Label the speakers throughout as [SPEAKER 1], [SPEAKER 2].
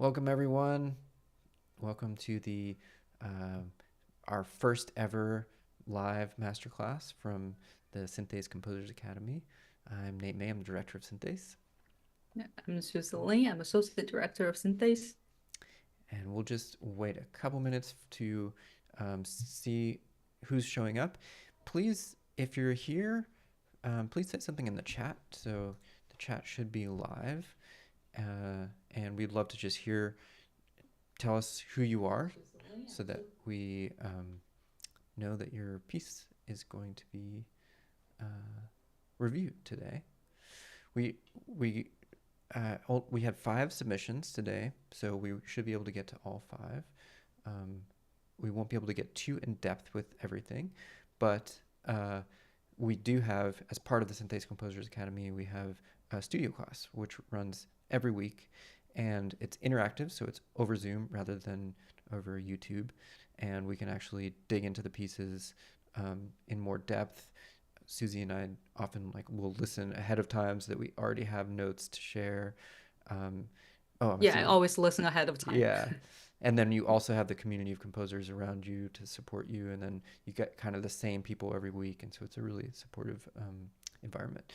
[SPEAKER 1] Welcome everyone. Welcome to the uh, our first ever live masterclass from the Synthase Composers Academy. I'm Nate May. I'm the director of Synthase.
[SPEAKER 2] I'm Susie Ling. I'm Associate Director of Synthase.
[SPEAKER 1] And we'll just wait a couple minutes to see who's showing up. Please, if you're here, please say something in the chat. So the chat should be live. And we'd love to just tell us who you are so that we know that your piece is going to be reviewed today. We had 5 submissions today, so we should be able to get to all 5. We won't be able to get too in depth with everything, but we do have, as part of the Synthase Composers Academy, we have a studio class which runs every week, and it's interactive, so it's over Zoom rather than over YouTube, and we can actually dig into the pieces in more depth. Susie and I often will listen ahead of time so that we already have notes to share.
[SPEAKER 2] I always listen ahead of time.
[SPEAKER 1] Yeah. And then you also have the community of composers around you to support you, and then you get kind of the same people every week, and so it's a really supportive environment.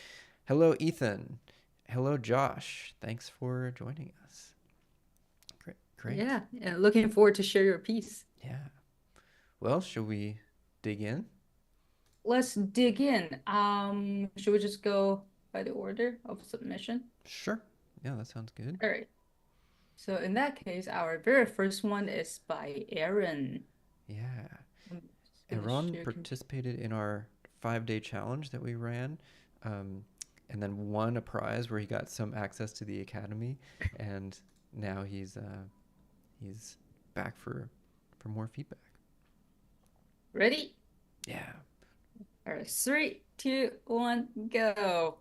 [SPEAKER 1] Hello, Ethan. Hello, Josh. Thanks for joining us. Great.
[SPEAKER 2] Yeah, and looking forward to share your piece.
[SPEAKER 1] Yeah. Well, shall we dig in?
[SPEAKER 2] Let's dig in. Should we just go by the order of submission?
[SPEAKER 1] Sure. Yeah, that sounds good.
[SPEAKER 2] All right. So in that case, our very first one is by Aaron.
[SPEAKER 1] Yeah. Aaron participated in our 5-day challenge that we ran, and then won a prize where he got some access to the academy, and now he's back for more feedback.
[SPEAKER 2] Ready?
[SPEAKER 1] Yeah.
[SPEAKER 2] All right, 3, 2, 1, go.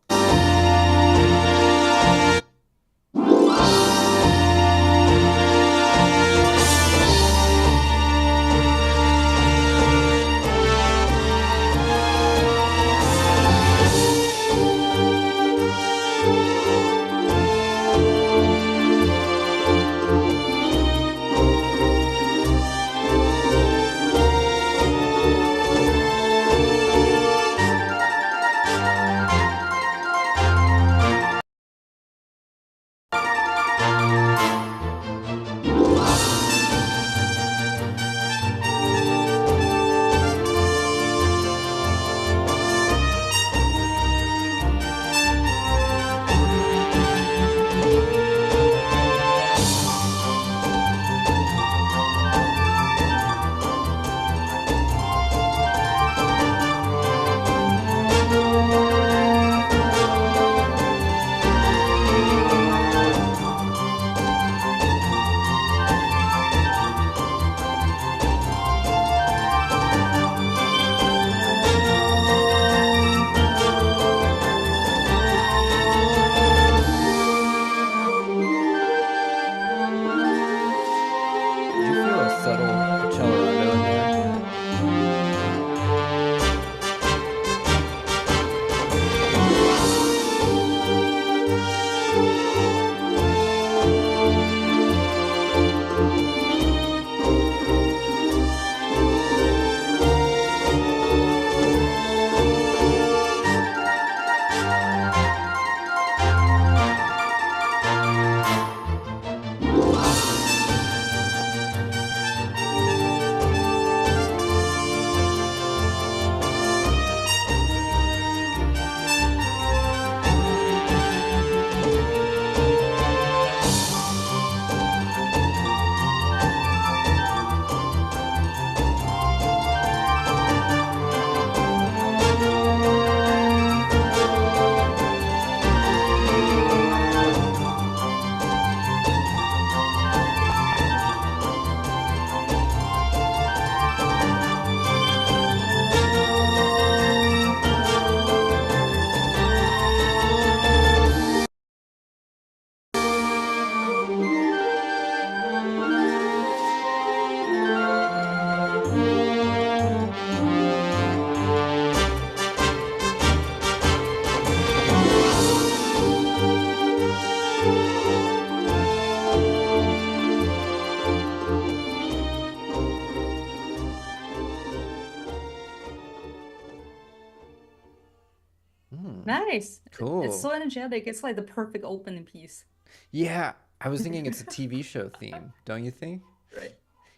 [SPEAKER 2] nice. It's
[SPEAKER 1] Cool.
[SPEAKER 2] so energetic. It's like the perfect opening piece.
[SPEAKER 1] Yeah, I was thinking it's a TV show theme, don't you think?
[SPEAKER 2] Right.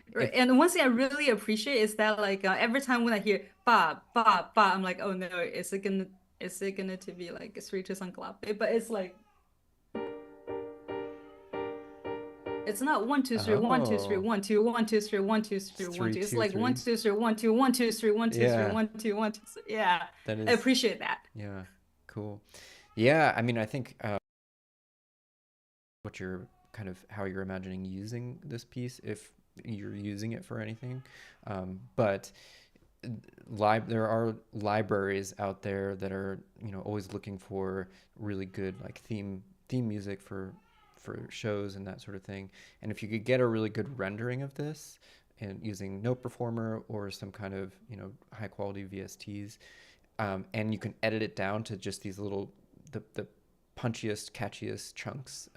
[SPEAKER 1] If
[SPEAKER 2] Right. And one thing I really appreciate is that like every time when I hear ba ba ba, I'm like, oh no, is it gonna to be like a three to some clap? But it's like it's not one two three one two three
[SPEAKER 1] oh,
[SPEAKER 2] one two one two three one two
[SPEAKER 1] it's
[SPEAKER 2] three one
[SPEAKER 1] three,
[SPEAKER 2] two. It's
[SPEAKER 1] two,
[SPEAKER 2] like one
[SPEAKER 1] three.
[SPEAKER 2] two three one two one two three one two three
[SPEAKER 1] Yeah,
[SPEAKER 2] one two one two. Yeah,
[SPEAKER 1] that
[SPEAKER 2] I
[SPEAKER 1] is,
[SPEAKER 2] appreciate that.
[SPEAKER 1] yeah, cool. Yeah, I mean, I think what you're kind of how you're imagining using this piece, if you're using it for anything, but there are libraries out there that are always looking for really good like theme music for shows and that sort of thing. And if you could get a really good rendering of this and using Note Performer or some kind of high quality VSTs, and you can edit it down to just these little the punchiest catchiest chunks,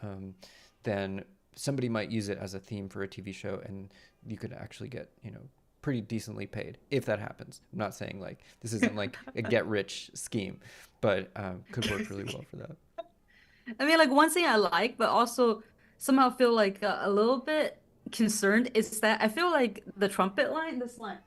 [SPEAKER 1] then somebody might use it as a theme for a TV show, and you could actually get pretty decently paid if that happens. I'm not saying like this isn't like a get rich scheme, but could work really well for that.
[SPEAKER 2] I mean, like one thing I like, but also somehow feel like a little bit concerned is that I feel like the trumpet line, this line.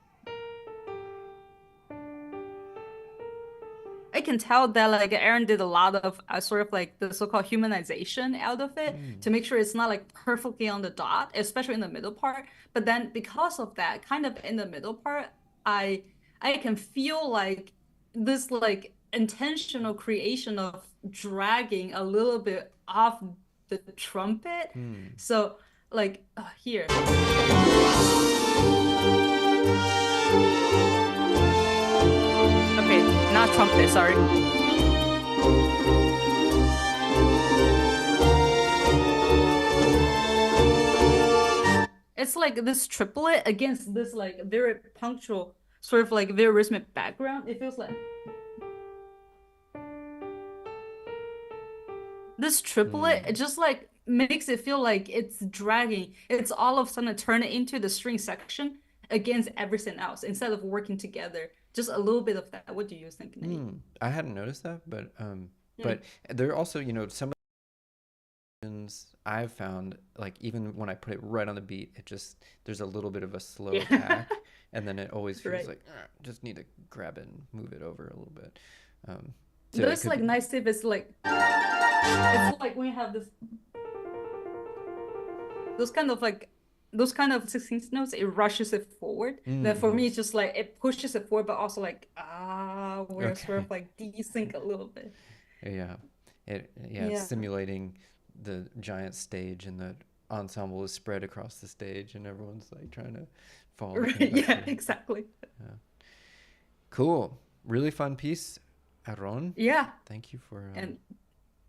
[SPEAKER 2] I can tell that like Aaron did a lot of sort of like the so-called humanization out of it
[SPEAKER 1] Hmm.
[SPEAKER 2] to make sure it's not like perfectly on the dot, especially in the middle part. But then because of that, kind of in the middle part, I I can feel like this like intentional creation of dragging a little bit off the trumpet.
[SPEAKER 1] Hmm.
[SPEAKER 2] So like here. Okay, not trumpet, sorry. It's like this triplet against this like very punctual, sort of like very rhythmic background. It feels like this triplet it
[SPEAKER 1] Hmm.
[SPEAKER 2] just like makes it feel like it's dragging. It's all of a sudden turn it into the string section against everything else instead of working together. Just a little bit of that. What do you think, Nate?
[SPEAKER 1] Hmm. I hadn't noticed that,
[SPEAKER 2] Hmm.
[SPEAKER 1] but there are also some of the tunes I've found, like even when I put it right on the beat, it just there's a little bit of a slow
[SPEAKER 2] Yeah.
[SPEAKER 1] attack, and then it always feels
[SPEAKER 2] Right.
[SPEAKER 1] like just need to grab it and move it over a little bit. Um, so it
[SPEAKER 2] There's
[SPEAKER 1] could
[SPEAKER 2] like
[SPEAKER 1] be.
[SPEAKER 2] nice if it's like when you have this those kind of like those kind of 16th notes, it rushes it forward. Then for
[SPEAKER 1] Mm-hmm.
[SPEAKER 2] me, it's just like it pushes it forward, but also like we're sort
[SPEAKER 1] Okay.
[SPEAKER 2] of like desync a little bit.
[SPEAKER 1] Yeah. It's
[SPEAKER 2] Yeah.
[SPEAKER 1] simulating the giant stage, and the ensemble is spread across the stage and everyone's like trying to follow the
[SPEAKER 2] Right. Yeah,
[SPEAKER 1] conductor.
[SPEAKER 2] exactly.
[SPEAKER 1] Yeah. Cool. Really fun piece, Aaron.
[SPEAKER 2] Yeah.
[SPEAKER 1] Thank you for
[SPEAKER 2] And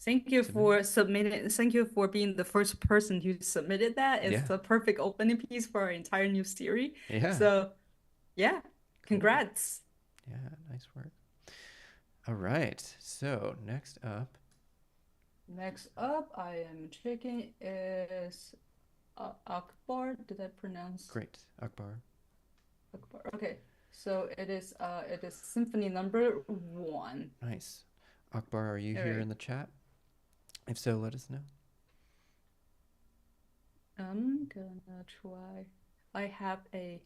[SPEAKER 2] thank you
[SPEAKER 1] submitting.
[SPEAKER 2] for submitting. Thank you for being the first person who submitted that.
[SPEAKER 1] Yeah.
[SPEAKER 2] It's a perfect opening piece for our entire new series.
[SPEAKER 1] Yeah.
[SPEAKER 2] So yeah,
[SPEAKER 1] Cool.
[SPEAKER 2] congrats.
[SPEAKER 1] Yeah, nice work. All right. So, next up,
[SPEAKER 2] Next up, I am checking is Akbar. Did I pronounce
[SPEAKER 1] great. Akbar.
[SPEAKER 2] Akbar? Okay, so it is Symphony number one.
[SPEAKER 1] Nice. Akbar, are you
[SPEAKER 2] All
[SPEAKER 1] here
[SPEAKER 2] right.
[SPEAKER 1] in the chat? If so, let us know.
[SPEAKER 2] I'm gonna try. I have a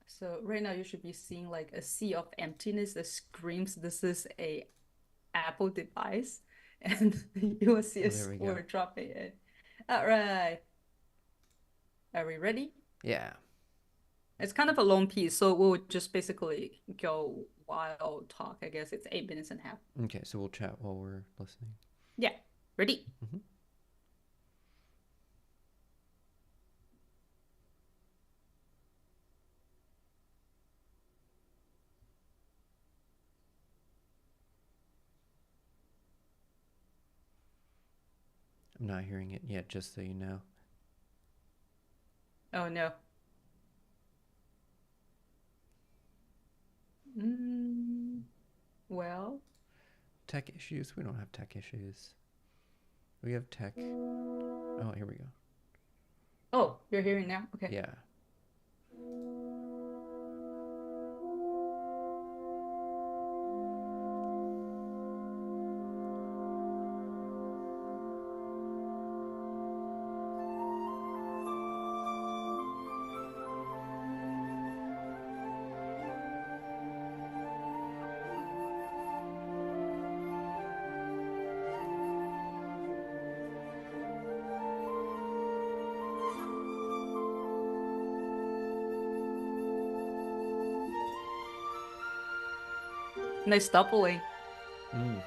[SPEAKER 2] so right now you should be seeing like a sea of emptiness that screams this is a Apple device, and you will see
[SPEAKER 1] Oh,
[SPEAKER 2] a
[SPEAKER 1] there we go.
[SPEAKER 2] score dropping in. All right, are we ready?
[SPEAKER 1] Yeah.
[SPEAKER 2] It's kind of a long piece, so we'll just basically go while talk. I guess it's 8 minutes and a half.
[SPEAKER 1] Okay, so we'll chat while we're listening.
[SPEAKER 2] Yeah, ready?
[SPEAKER 1] Hmm. I'm not hearing it yet, just so you know.
[SPEAKER 2] Oh no. Mm, well,
[SPEAKER 1] Tech issues? We don't have tech issues. We have tech. Oh, here we go.
[SPEAKER 2] oh, you're hearing now? Okay.
[SPEAKER 1] Yeah.
[SPEAKER 2] Nice doubling.
[SPEAKER 1] Mm-hmm.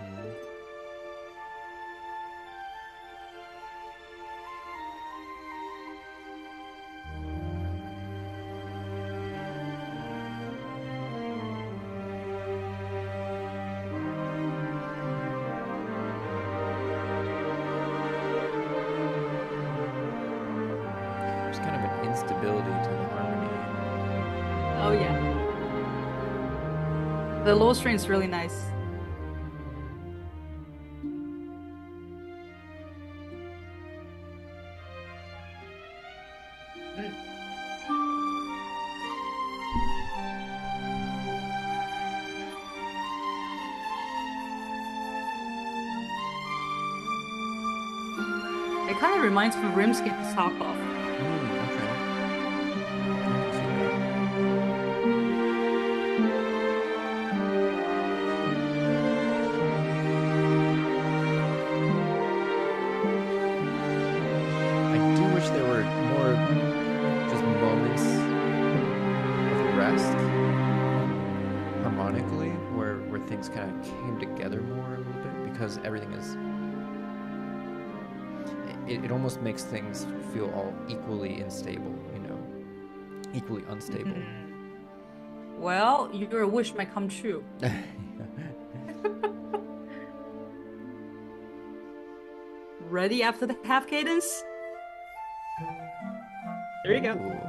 [SPEAKER 1] There's kind of an instability to the harmony.
[SPEAKER 2] Oh yeah. The low string is really nice. It kind of reminds me of Rimsky-Korsakov.
[SPEAKER 1] Okay. I can see that. I do wish there were more just moments of rest harmonically where things kind of came together more a little bit because everything is it almost makes things feel all equally unstable, equally unstable.
[SPEAKER 2] Well, your wish might come true. Ready after the half cadence? There you go.
[SPEAKER 1] Ooh.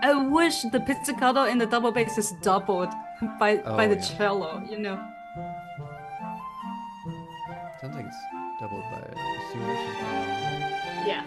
[SPEAKER 2] I wish the pizzicato in the double bass is doubled by
[SPEAKER 1] Oh,
[SPEAKER 2] the
[SPEAKER 1] yeah.
[SPEAKER 2] cello,
[SPEAKER 1] Sounds like it's doubled by a bassoon or something.
[SPEAKER 2] Yeah.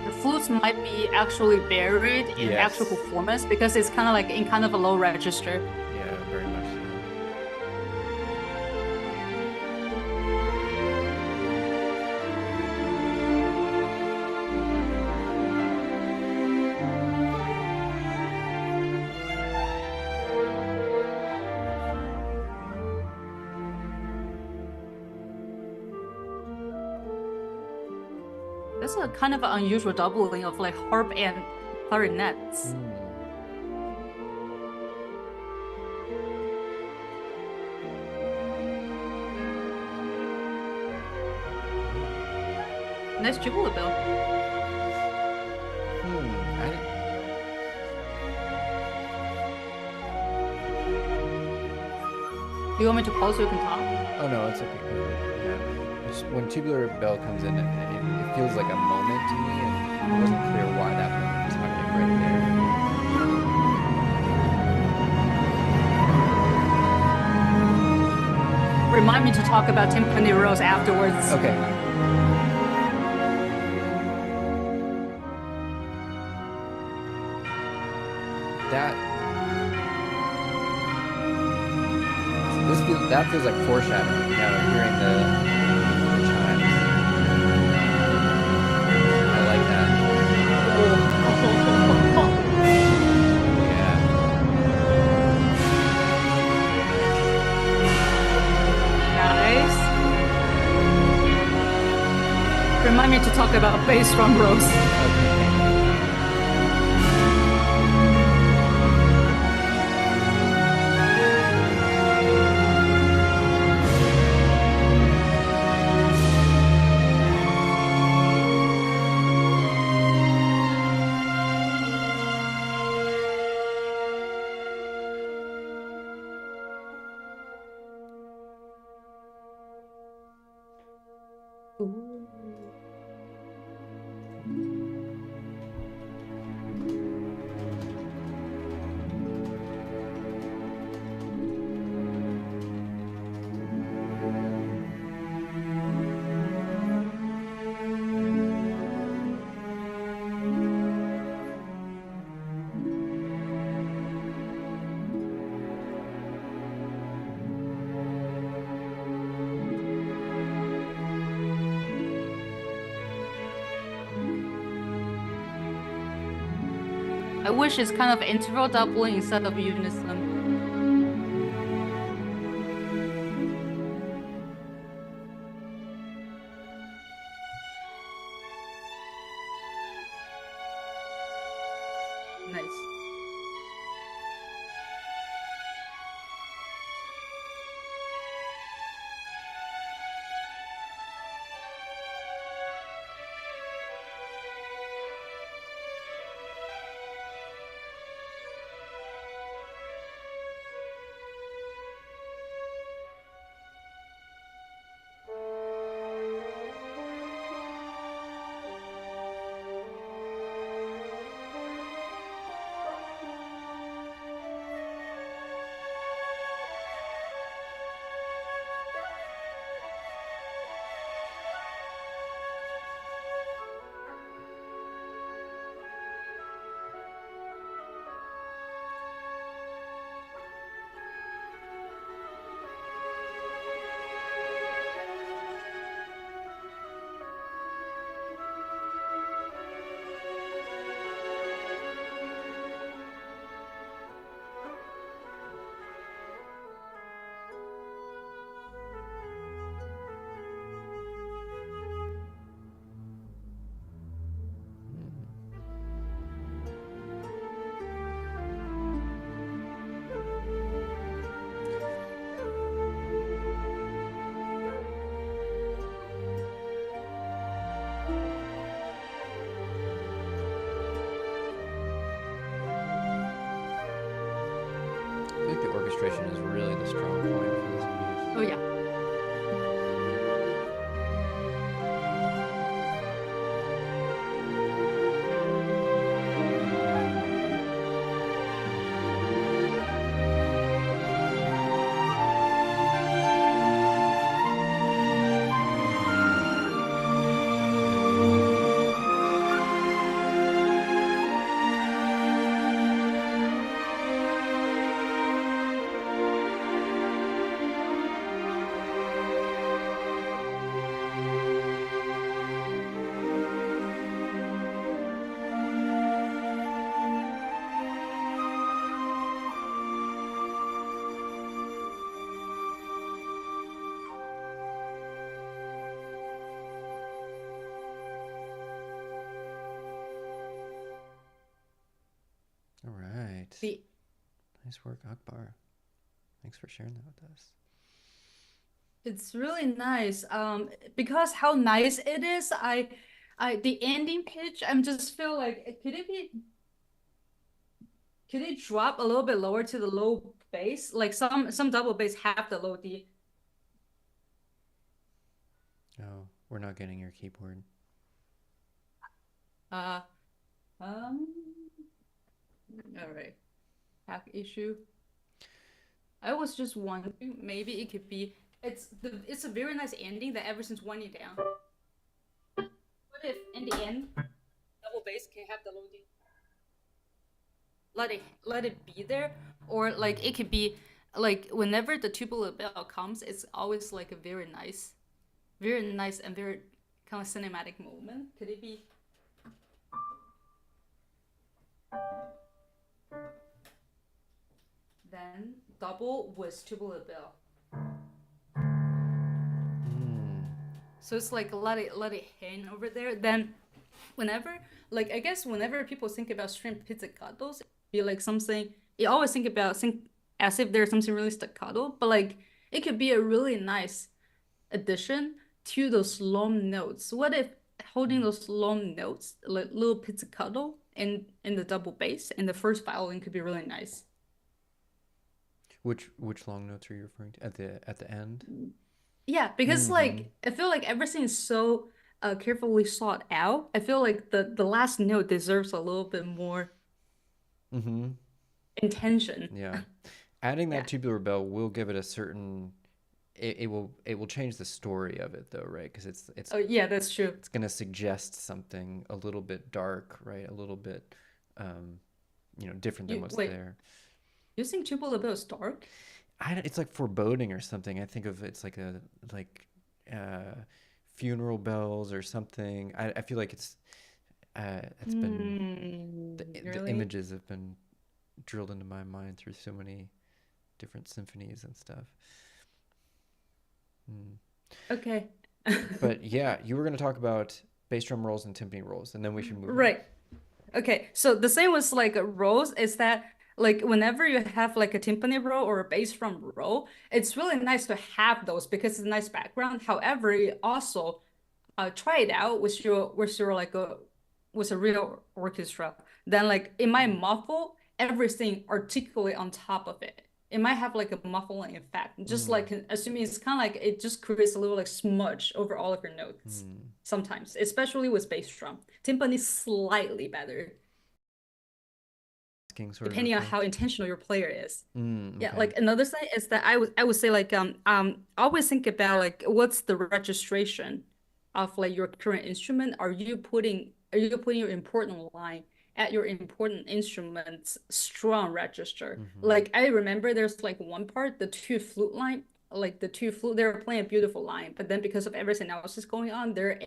[SPEAKER 2] The flutes might be actually buried in
[SPEAKER 1] Yes.
[SPEAKER 2] actual performance because it's kind of like in kind of a low register.
[SPEAKER 1] Yeah, very much so.
[SPEAKER 2] That's a kind of an unusual doubling of like harp and clarinets. Nice jubilee bell. Do you want me to pause so you can talk?
[SPEAKER 1] Oh no, it's okay. Yeah. When tubular bell comes in, it feels like a moment to me, and it wasn't clear why that moment was happening right
[SPEAKER 2] there. Remind me to talk about Timpani Rose afterwards.
[SPEAKER 1] Okay. That feels like foreshadowing. Hearing the chimes. I like that. Yeah.
[SPEAKER 2] Nice. Remind me to talk about bass drum Rose.
[SPEAKER 1] Okay.
[SPEAKER 2] Ooh. I wish it's kind of interval doubling instead of unison. Nice.
[SPEAKER 1] I think the orchestration is really the strong point for this piece.
[SPEAKER 2] Oh yeah.
[SPEAKER 1] All right.
[SPEAKER 2] The
[SPEAKER 1] Nice work, Akbar. Thanks for sharing that with us.
[SPEAKER 2] It's really nice. Because how nice it is, the ending pitch, I'm just feel like could it drop a little bit lower to the low bass? Like some double bass have the low D.
[SPEAKER 1] Oh, we're not getting your keyboard.
[SPEAKER 2] Uh, um, all right. Hack issue. I was just wondering, maybe it could be it's a very nice ending that ever since winding down. What if in the end double bass can have the low D? Let it be there, or like it could be like whenever the tubular bell comes, it's always like a very nice and very kind of cinematic moment. Could it be? Then double with tubular bell. So it's like let it hang over there. Then whenever like I guess whenever people think about string pizzicatos, it be like something you always think as if there's something really staccato, but like it could be a really nice addition to those long notes. What if holding those long notes, like little pizzicato in the double bass and the first violin could be really nice.
[SPEAKER 1] Which long notes are you referring to at the end?
[SPEAKER 2] Yeah, because
[SPEAKER 1] Mm-hmm.
[SPEAKER 2] like I feel like everything is so carefully sought out. I feel like the last note deserves a little bit more
[SPEAKER 1] Mm-hmm.
[SPEAKER 2] intention.
[SPEAKER 1] Yeah. Adding
[SPEAKER 2] Yeah.
[SPEAKER 1] that tubular bell will give it a certain it will change the story of it though, right? Because
[SPEAKER 2] Oh yeah, that's true.
[SPEAKER 1] it's gonna suggest something a little bit dark, right? A little bit um, different than
[SPEAKER 2] You
[SPEAKER 1] what's
[SPEAKER 2] wait,
[SPEAKER 1] there.
[SPEAKER 2] you think Tubular Bill is dark?
[SPEAKER 1] It's like foreboding or something. I think of it's like a like uh funeral bells or something. I feel like It's been the
[SPEAKER 2] Really?
[SPEAKER 1] images have been drilled into my mind through so many different symphonies and stuff. Mm.
[SPEAKER 2] Okay.
[SPEAKER 1] But yeah, you were going to talk about bass drum rolls and timpani rolls, and then we should move on.
[SPEAKER 2] Right. Okay, so the same with like rolls is that like whenever you have like a timpani roll or a bass drum roll, it's really nice to have those because it's a nice background. However, you also try it out with your like a with a real orchestra. Then like it might muffle everything articulate on top of it. It might have like a muffling effect, just
[SPEAKER 1] Mm.
[SPEAKER 2] like assuming it's kind of like it just creates a little like smudge over all of your notes
[SPEAKER 1] Mm.
[SPEAKER 2] sometimes, especially with bass drum. Timpani is slightly better
[SPEAKER 1] Masking sort of
[SPEAKER 2] depending on how
[SPEAKER 1] effect.
[SPEAKER 2] intentional your player is.
[SPEAKER 1] Mm,
[SPEAKER 2] Yeah,
[SPEAKER 1] okay.
[SPEAKER 2] like another thing is that I would say like always think about like what's the registration of like your current instrument? Are you putting your important line at your important instrument's strong register?
[SPEAKER 1] Mm-hmm.
[SPEAKER 2] Like I remember there's like one part, the two flute line, like the two flute, they're playing a beautiful line, but then because of everything else is going on, they're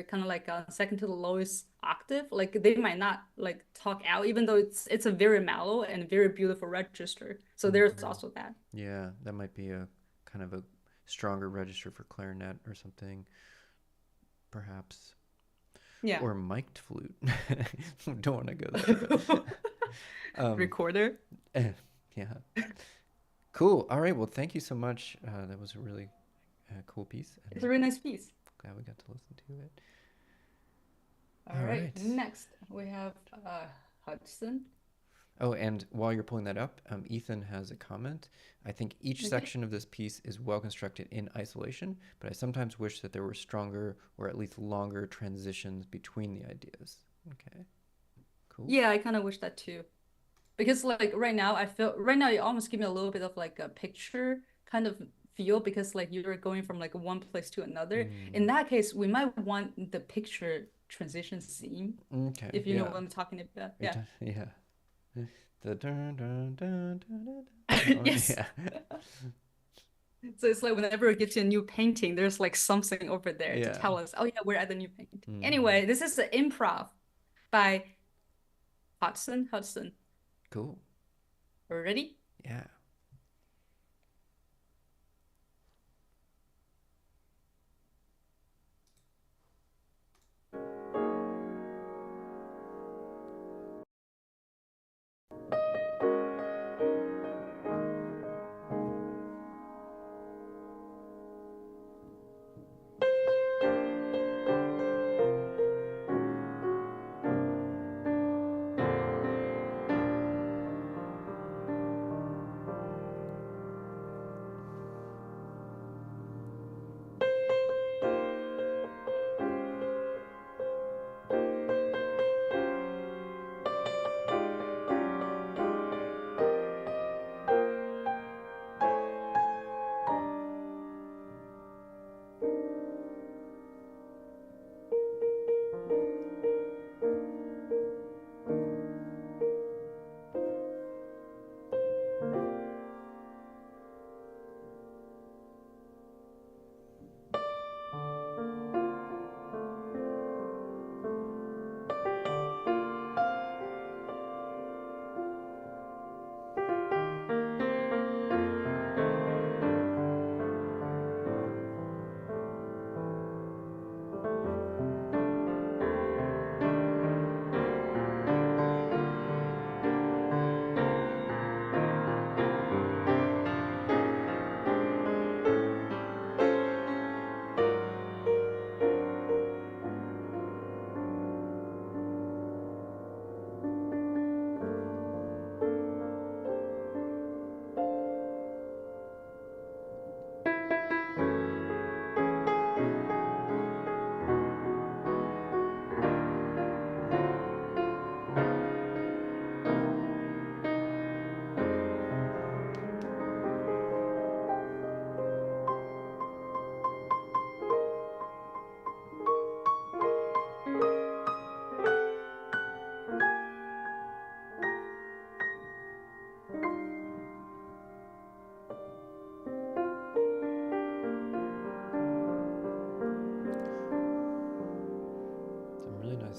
[SPEAKER 2] kind of like a second to the lowest octave. Like they might not like talk out, even though it's a very mellow and very beautiful register. So there's
[SPEAKER 1] Mm-hmm.
[SPEAKER 2] also that.
[SPEAKER 1] Yeah, that might be a kind of a stronger register for clarinet or something, perhaps.
[SPEAKER 2] Yeah.
[SPEAKER 1] Or mic'd flute. Don't want to go there, but um,
[SPEAKER 2] Recorder.
[SPEAKER 1] yeah. Cool. All right. Well, thank you so much. That was a really cool piece,
[SPEAKER 2] It's a
[SPEAKER 1] and
[SPEAKER 2] really nice piece.
[SPEAKER 1] glad we got to listen to it.
[SPEAKER 2] All
[SPEAKER 1] All
[SPEAKER 2] right.
[SPEAKER 1] right.
[SPEAKER 2] Next we have Hudson.
[SPEAKER 1] Oh, and while you're pulling that up, Ethan has a comment. I think each
[SPEAKER 2] Okay.
[SPEAKER 1] section of this piece is well constructed in isolation, but I sometimes wish that there were stronger or at least longer transitions between the ideas. Okay, cool.
[SPEAKER 2] Yeah, I kind of wish that too. Because like right now I feel right now you almost give me a little bit of like a picture kind of feel because like you're going from like one place to another. In
[SPEAKER 1] Mm,
[SPEAKER 2] that case, we might want the picture transition scene,
[SPEAKER 1] okay,
[SPEAKER 2] if you know
[SPEAKER 1] yeah.
[SPEAKER 2] what I'm talking about.
[SPEAKER 1] It,
[SPEAKER 2] Yeah.
[SPEAKER 1] yeah. The dun dun dun dun dun. That one,
[SPEAKER 2] Yes.
[SPEAKER 1] yeah.
[SPEAKER 2] So it's like whenever we get to a new painting, there's like something over there to
[SPEAKER 1] Yeah.
[SPEAKER 2] tell us, oh yeah, we're at the new painting.
[SPEAKER 1] Hmm.
[SPEAKER 2] Anyway, this is the improv by Hudson. Hudson.
[SPEAKER 1] Cool.
[SPEAKER 2] Ready?
[SPEAKER 1] Yeah.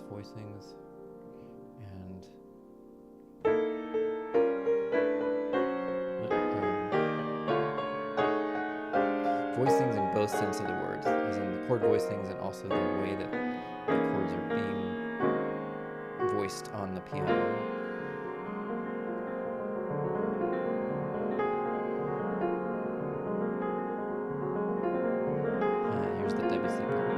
[SPEAKER 1] dance voicings and voicings in both sense of the words, as in the chord voicings and also the way that the chords are being voiced on the piano. Here's the Debussy part.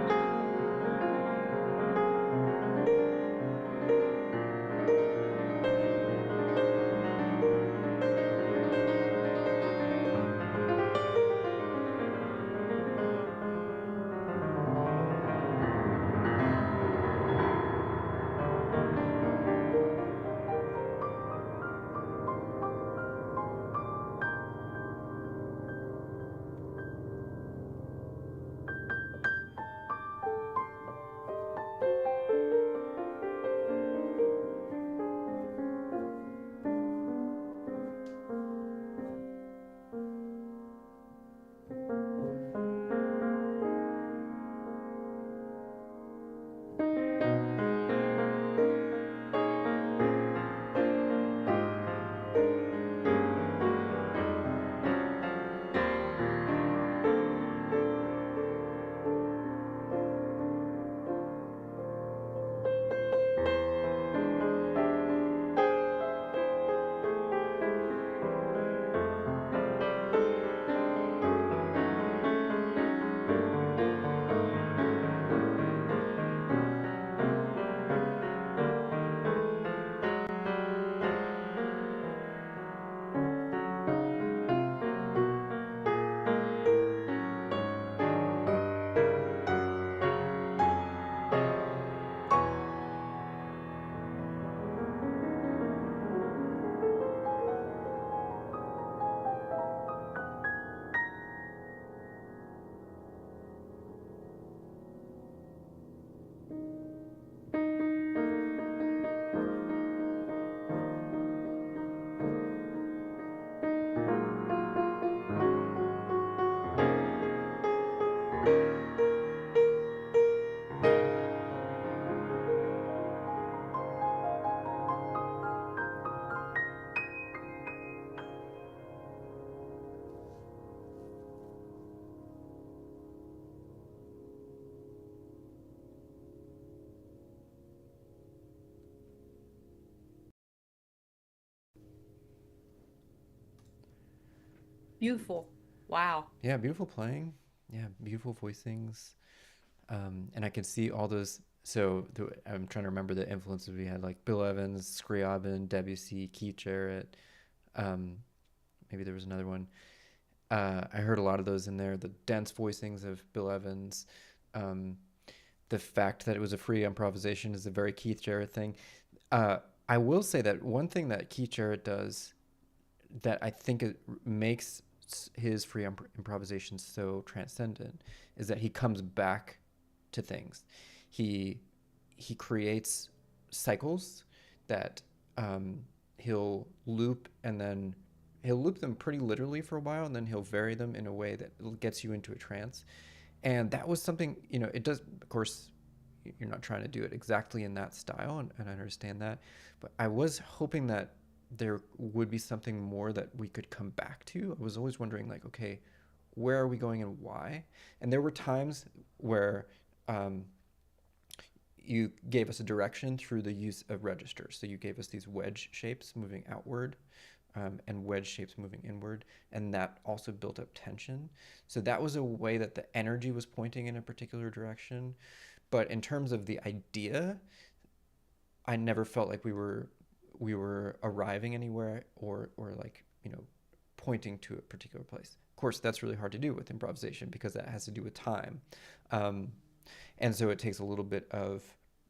[SPEAKER 2] Beautiful. Wow.
[SPEAKER 1] Yeah, beautiful playing. Yeah, beautiful voicings. And I can see all those. So I'm trying to remember the influences we had, like Bill Evans, Scriabin, Debussy, Keith Jarrett. Um, Maybe there was another one. I heard a lot of those in there. The dense voicings of Bill Evans. Um, the fact that it was a free improvisation is a very Keith Jarrett thing. Uh, I will say that one thing that Keith Jarrett does that I think it makes his free improvisation so transcendent is that he comes back to things. He he creates cycles that um, he'll loop, and then he'll loop them pretty literally for a while, and then he'll vary them in a way that gets you into a trance. And that was something, it does, of course, you're not trying to do it exactly in that style, and I understand that, but I was hoping that there would be something more that we could come back to. I was always wondering, like, okay, where are we going and why? And there were times where um, you gave us a direction through the use of registers. So you gave us these wedge shapes moving outward, and wedge shapes moving inward, and that also built up tension. So that was a way that the energy was pointing in a particular direction. But in terms of the idea, I never felt like we were arriving anywhere, or like, pointing to a particular place. Of course, that's really hard to do with improvisation because that has to do with time. Um, and so it takes a little bit of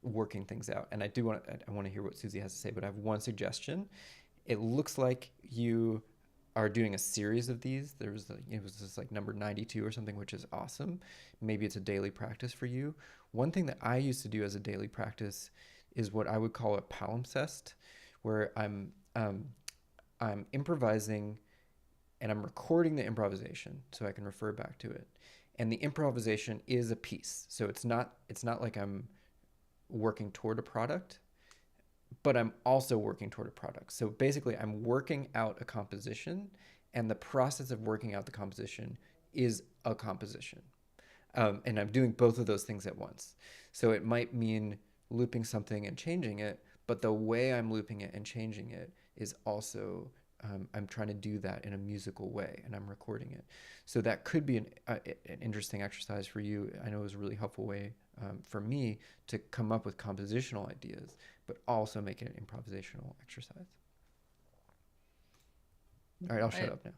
[SPEAKER 1] working things out. And I want to hear what Susie has to say, but I have one suggestion. It looks like you are doing a series of these. It was just like number 92 or something, which is awesome. Maybe it's a daily practice for you. One thing that I used to do as a daily practice is what I would call a palimpsest, where I'm improvising and I'm recording the improvisation so I can refer back to it. And the improvisation is a piece. So it's not like I'm working toward a product, but I'm also working toward a product. So basically, I'm working out a composition, and the process of working out the composition is a composition. And I'm doing both of those things at once. So it might mean looping something and changing it, but the way I'm looping it and changing it is also I'm trying to do that in a musical way, and I'm recording it. So that could be an interesting exercise for you. I know it was a really helpful way for me to come up with compositional ideas, but also make it an improvisational exercise. All right, I'll shut up now.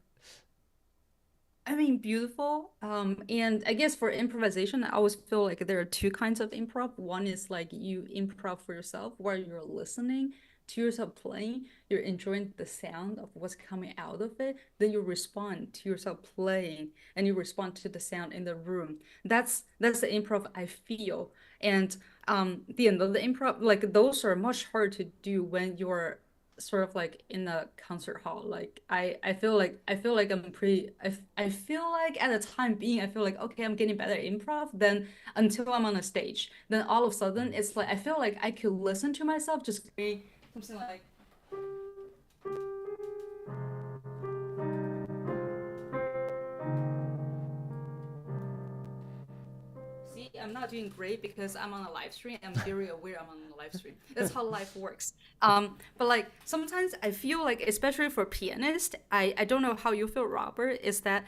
[SPEAKER 2] I mean, beautiful. And I guess for improvisation, I always feel like there are two kinds of improv. One is like you improv for yourself where you're listening to yourself playing, you're enjoying the sound of what's coming out of it. Then you respond to yourself playing and you respond to the sound in the room. That's the improv I feel. And the end of the improv, like those are much harder to do when you're sort of like in a concert hall. Like I feel like I'm pretty I feel like at the time being I feel like okay, I'm getting better at improv then until I'm on a stage. Then all of a sudden it's like I feel like I could listen to myself just create something like see, I'm not doing great because I'm on a live stream. I'm very aware I'm on a live stream. That's how life works. But like sometimes I feel like, especially for pianists, I don't know how you feel, Robert, is that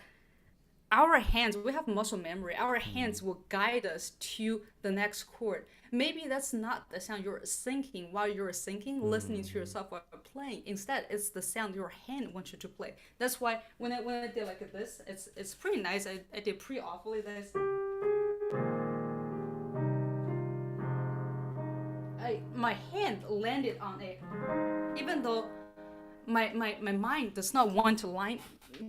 [SPEAKER 2] our hands, we have muscle memory. Our hands will guide us to the next chord. Maybe that's not the sound you're thinking while you're thinking, listening to yourself while you're playing. Instead, it's the sound your hand wants you to play. That's why when I did like this, it's pretty nice. I did pretty awfully this. My hand landed on it, even though my mind does not want to line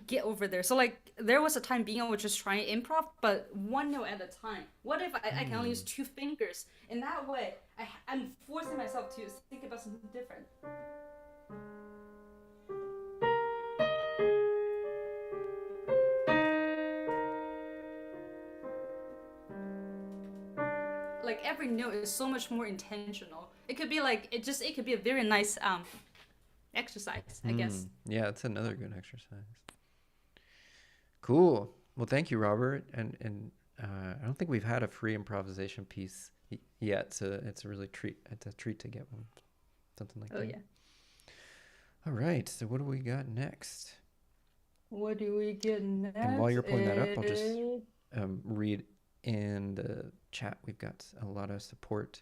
[SPEAKER 2] get over there. So like there was a time being I was just trying improv, but one note at a time. What if I can only use two fingers? In that way, I'm forcing myself to think about something different. Like every note is so much more intentional. It could be like it could be a very nice exercise, I guess.
[SPEAKER 1] Yeah, it's another good exercise. Cool. Well, thank you, Robert. And I don't think we've had a free improvisation piece yet, so it's a really treat. It's a treat to get one, something like that.
[SPEAKER 2] Oh yeah.
[SPEAKER 1] All right. So what do we got next?
[SPEAKER 2] What do we get next?
[SPEAKER 1] And while you're pulling that up, I'll just read in the chat. We've got a lot of support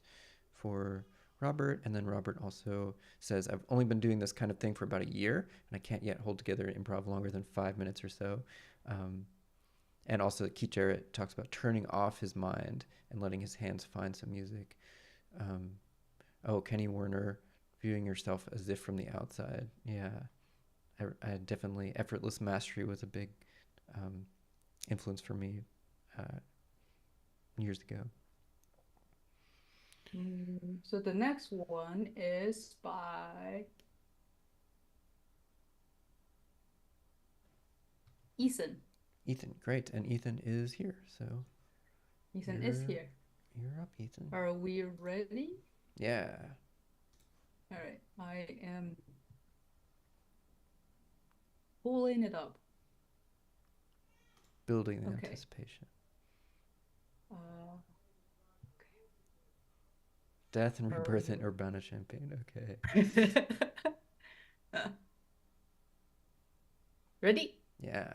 [SPEAKER 1] for Robert, and then Robert also says, I've only been doing this kind of thing for about a year, and I can't yet hold together improv longer than 5 minutes or so. And also Keith Jarrett talks about turning off his mind and letting his hands find some music. Kenny Werner, viewing yourself as if from the outside. Yeah, I definitely, effortless mastery was a big influence for me years ago.
[SPEAKER 2] So the next one is by Ethan.
[SPEAKER 1] Ethan, great. And Ethan is here, so.
[SPEAKER 2] Ethan is here.
[SPEAKER 1] You're up, Ethan.
[SPEAKER 2] Are we ready?
[SPEAKER 1] Yeah.
[SPEAKER 2] All right, I am pulling it up.
[SPEAKER 1] Building the
[SPEAKER 2] Okay.
[SPEAKER 1] anticipation.
[SPEAKER 2] Okay.
[SPEAKER 1] Death and rebirth in Urbana-Champaign. Okay.
[SPEAKER 2] Ready?
[SPEAKER 1] Yeah.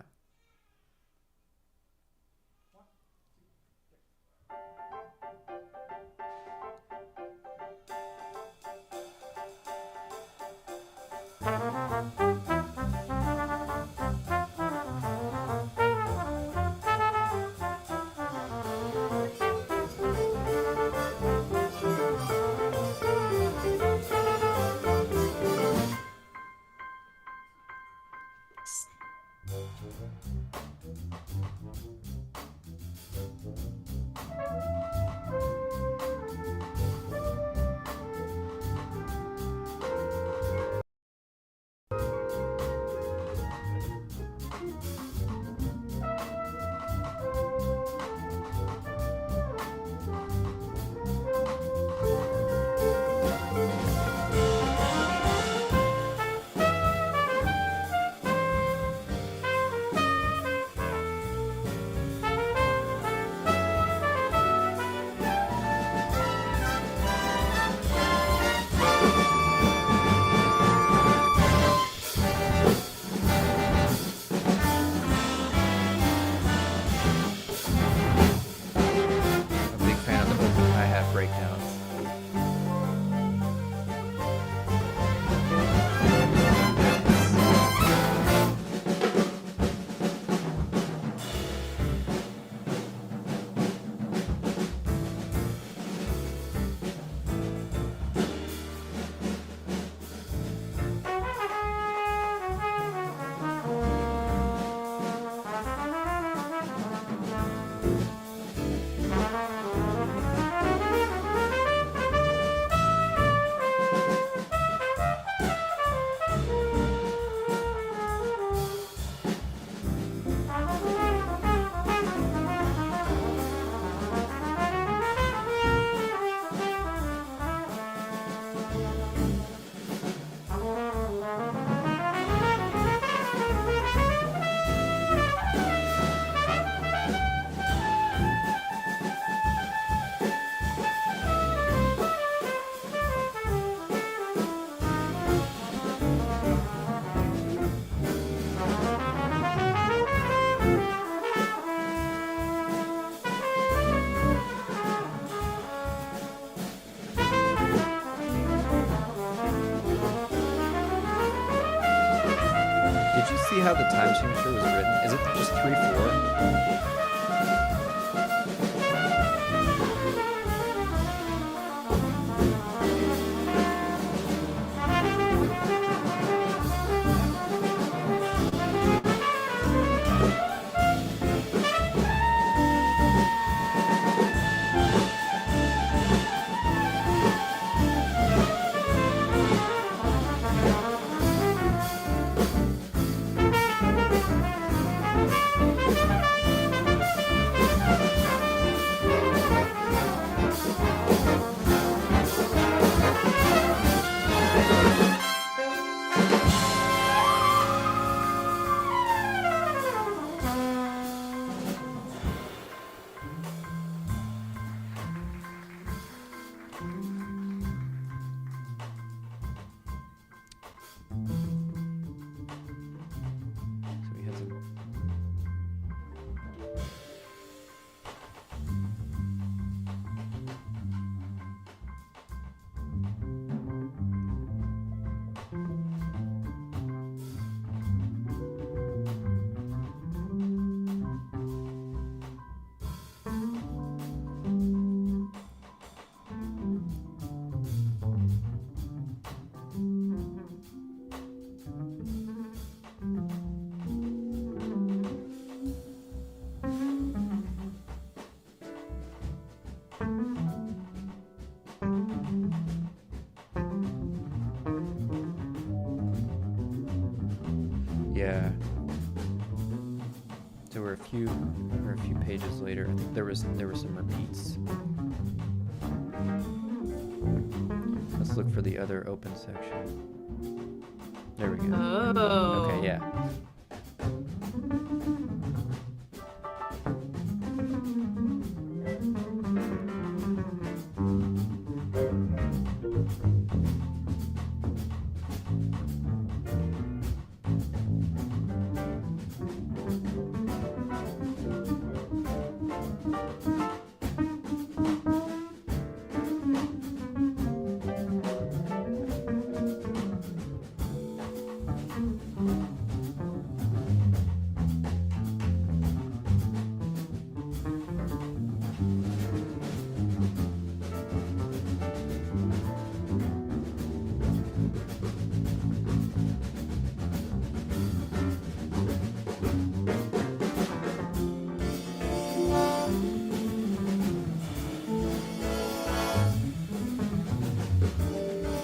[SPEAKER 1] Did you see how the time signature was written? Is it just 3/4? So he has a yeah. So we're a few pages later. I think there were some repeats. Let's look for the other open section. There we go.
[SPEAKER 2] Oh.
[SPEAKER 1] Okay, yeah.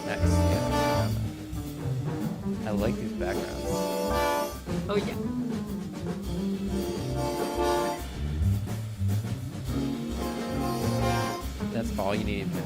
[SPEAKER 1] Nice. Yeah. I like these backgrounds.
[SPEAKER 2] Oh yeah.
[SPEAKER 1] That's all you need, man.